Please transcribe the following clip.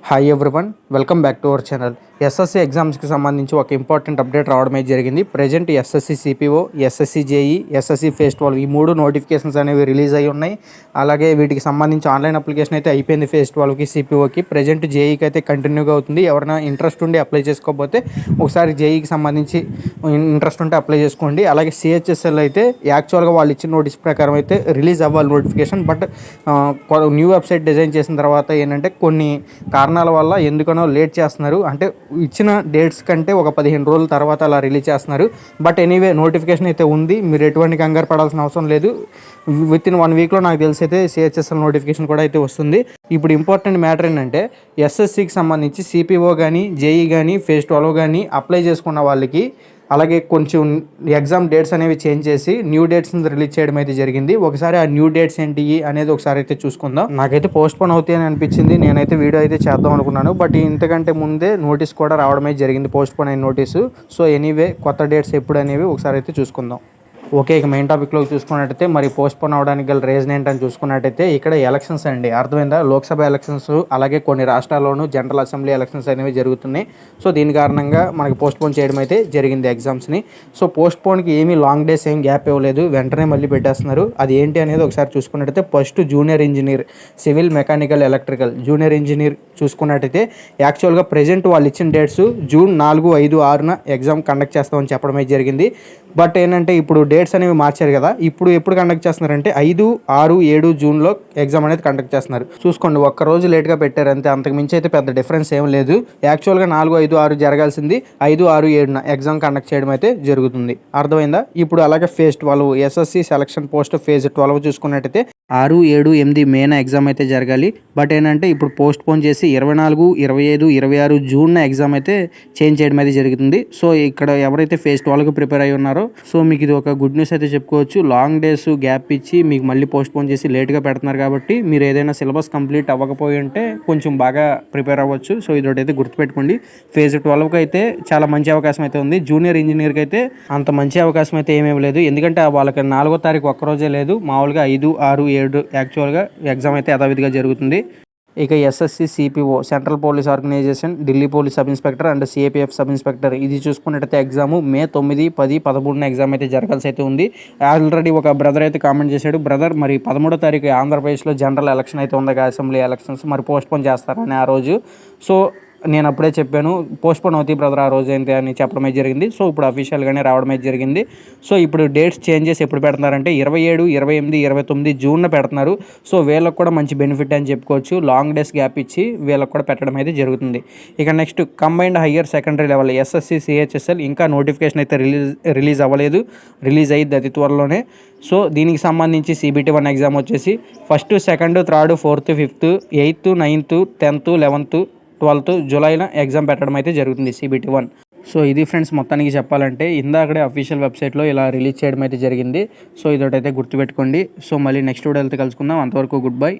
Hi everyone, welcome back to our channel. SSC ఎగ్జామ్స్కి సంబంధించి ఒక ఇంపార్టెంట్ అప్డేట్ రావడమే జరిగింది. Present SSC CPO, SSC JEE, SSC face 12 ఈ 3 నోటిఫికేషన్స్ అనేవి రిలీజ్ అయ్యి ఉన్నాయి. అలాగే వీటికి సంబంధించి ఆన్లైన్ అప్లికేషన్ అయితే అయిపోయింది ఫేస్ 12కి, సిపిఓకి. ప్రజెంట్ జేఈకి అయితే కంటిన్యూగా అవుతుంది. ఎవరైనా ఇంట్రెస్ట్ ఉండి అప్లై చేసుకోకపోతే ఒకసారి జేఈకి సంబంధించి ఇంట్రెస్ట్ ఉంటే అప్లై చేసుకోండి. అలాగే సిహెచ్ఎస్ఎల్ అయితే యాక్చువల్గా వాళ్ళు ఇచ్చిన నోటీస్ ప్రకారం అయితే రిలీజ్ అవ్వాలి notification. But new website design చేసిన తర్వాత ఏంటంటే కొన్ని కారణాల వల్ల ఎందుకనో లేట్ చేస్తున్నారు. అంటే ఇచ్చిన డేట్స్ కంటే ఒక 15 రోజుల తర్వాత అలా రిలీజ్ చేస్తున్నారు. బట్ ఎనీవే నోటిఫికేషన్ అయితే ఉంది. మీరు ఎటువంటి కంగారు పడాల్సిన అవసరం లేదు. విత్ ఇన్ 1 వీక్లో నాకు తెలిసి అయితే సిహెచ్ఎస్ఎల్ నోటిఫికేషన్ కూడా అయితే వస్తుంది. ఇప్పుడు ఇంపార్టెంట్ మ్యాటర్ ఏంటంటే ఎస్ఎస్సికి సంబంధించి సిపిఓ కానీ, జేఈ కానీ, ఫేజ్ 12 కానీ అప్లై చేసుకున్న వాళ్ళకి అలాగే కొంచెం ఎగ్జామ్ డేట్స్ అనేవి చేంజ్ చేసి న్యూ డేట్స్ని రిలీజ్ చేయడం అయితే జరిగింది. ఒకసారి ఆ న్యూ డేట్స్ ఏంటి అనేది ఒకసారి అయితే చూసుకుందాం. నాకైతే పోస్ట్ పోన్ అవుతాయి అని అనిపించింది. నేనైతే వీడియో అయితే చేద్దాం అనుకున్నాను. బట్ ఇంతకంటే ముందే నోటీస్ కూడా రావడమే జరిగింది, పోస్ట్ పోన్ అయిన నోటీసు. సో ఎనీవే కొత్త డేట్స్ ఎప్పుడు అనేవి ఒకసారి అయితే చూసుకుందాం. ఓకే, ఇక మెయిన్ టాపిక్లోకి చూసుకున్నట్టయితే మరి పోస్ట్పోన్ అవడానికి గల రీజన్ ఏంటని చూసుకున్నట్టయితే ఇక్కడ ఎలక్షన్స్ అండి. అర్థమైందా? లోక్సభ ఎలక్షన్స్ అలాగే కొన్ని రాష్ట్రాల్లోనూ జనరల్ అసెంబ్లీ ఎలక్షన్స్ అనేవి జరుగుతున్నాయి. సో దీని కారణంగా మనకి పోస్ట్పోన్ చేయడం అయితే జరిగింది ఎగ్జామ్స్ని. సో పోస్ట్పోన్కి ఏమీ లాంగ్ డేస్ ఏం గ్యాప్ ఇవ్వలేదు, వెంటనే మళ్ళీ పెట్టేస్తున్నారు. అది ఏంటి అనేది ఒకసారి చూసుకున్నట్టయితే first junior engineer, civil, mechanical, electrical junior engineer చూసుకున్నట్టయితే యాక్చువల్గా ప్రజెంట్ వాళ్ళు ఇచ్చిన డేట్స్ జూన్ 4, 5, 6న ఎగ్జామ్ కండక్ట్ చేస్తామని చెప్పడమే జరిగింది. బట్ ఏంటంటే ఇప్పుడు డేట్స్ అనేవి మార్చారు కదా. ఇప్పుడు ఎప్పుడు కండక్ట్ చేస్తున్నారంటే 5, 6, 7 జూన్లో ఎగ్జామ్ అనేది కండక్ట్ చేస్తున్నారు. చూసుకోండి, ఒక్కరోజు లేట్గా పెట్టారు అంతే. అంతకు మించి అయితే పెద్ద డిఫరెన్స్ ఏం లేదు. యాక్చువల్గా 4, 5, 6 జరగాల్సింది 5, 6, 7న ఎగ్జామ్ కండక్ట్ చేయడం అయితే జరుగుతుంది. అర్థమైందా? ఇప్పుడు అలాగే phase 12 SSC selection post phase 12 చూసుకున్నట్టయితే 6, 7, 8 మేన ఎగ్జామ్ అయితే జరగాలి. బట్ ఏంటంటే ఇప్పుడు పోస్ట్ పోన్ చేసి 24, 25, 26 జూన్న ఎగ్జామ్ అయితే చేంజ్ చేయడం అయితే జరుగుతుంది. సో ఇక్కడ ఎవరైతే ఫేజ్ 12కి ప్రిపేర్ అయ్యి ఉన్నారో సో మీకు ఇది ఒక గుడ్ న్యూస్ అయితే చెప్పుకోవచ్చు. లాంగ్ డేస్ గ్యాప్ ఇచ్చి మీకు మళ్ళీ పోస్ట్ పోన్ చేసి లేట్గా పెడుతున్నారు కాబట్టి మీరు ఏదైనా సిలబస్ కంప్లీట్ అవ్వకపోయి ఉంటే కొంచెం బాగా ప్రిపేర్ అవ్వచ్చు. సో ఇదొకటి అయితే గుర్తుపెట్టుకోండి. ఫేజ్ 12కి అయితే చాలా మంచి అవకాశం అయితే ఉంది. జూనియర్ ఇంజనీర్కి అయితే అంత మంచి అవకాశం అయితే ఏమీ లేదు. ఎందుకంటే వాళ్ళకి 4వ తారీఖు ఒక్కరోజే లేదు, మామూలుగా 5, 6, 7 యాక్చువల్గా ఎగ్జామ్ అయితే యథావిధిగా జరుగుతుంది. ఇక SSC CPO central police organisation, Delhi police sub inspector and CAPF sub inspector ఇది చూసుకున్నట్టయితే ఎగ్జామ్ మే 9, 10, 13 ఎగ్జామ్ అయితే జరగాల్సి అయితే ఉంది. ఆల్రెడీ ఒక బ్రదర్ అయితే కామెంట్ చేశాడు, బ్రదర్ మరి 13వ తారీఖు ఆంధ్రప్రదేశ్లో జనరల్ ఎలక్షన్ అయితే ఉంది, అసెంబ్లీ ఎలక్షన్స్, మరి పోస్ట్పోన్ చేస్తారని ఆ రోజు. సో నేను అప్పుడే చెప్పాను పోస్ట్పోన్ అవుతాయి బ్రదర్ ఆ రోజు ఏంటి అని చెప్పడమే జరిగింది. సో ఇప్పుడు అఫీషియల్గానే రావడమే జరిగింది. సో ఇప్పుడు డేట్స్ చేంజ్ చేసి ఎప్పుడు పెడుతున్నారంటే 27, 28, 29 జూన్న పెడుతున్నారు. సో వీళ్ళకి కూడా మంచి బెనిఫిట్ అని చెప్పుకోవచ్చు. లాంగ్ డేస్ గ్యాప్ ఇచ్చి వీళ్ళకి కూడా పెట్టడం అయితే జరుగుతుంది. ఇక next combined higher secondary level SSC CHSL ఇంకా నోటిఫికేషన్ అయితే రిలీజ్ అవ్వలేదు. రిలీజ్ అయ్యింది అతి త్వరలోనే. సో దీనికి సంబంధించి CBT 1 ఎగ్జామ్ వచ్చేసి 1st, 2nd, 3rd, 4th, 5th, 8th, 9th, 10th, 11th, 12th జూలైన exam పెట్టడం అయితే జరుగుతుంది CBT 1. సో ఇది ఫ్రెండ్స్ మొత్తానికి చెప్పాలంటే ఇందాకడే అఫీషియల్ వెబ్సైట్లో ఇలా రిలీజ్ చేయడం అయితే జరిగింది. సో ఇదొకటైతే గుర్తుపెట్టుకోండి. సో మళ్ళీ నెక్స్ట్ వీడియోతో కలుసుకుందాం. అంతవరకు గుడ్ బై.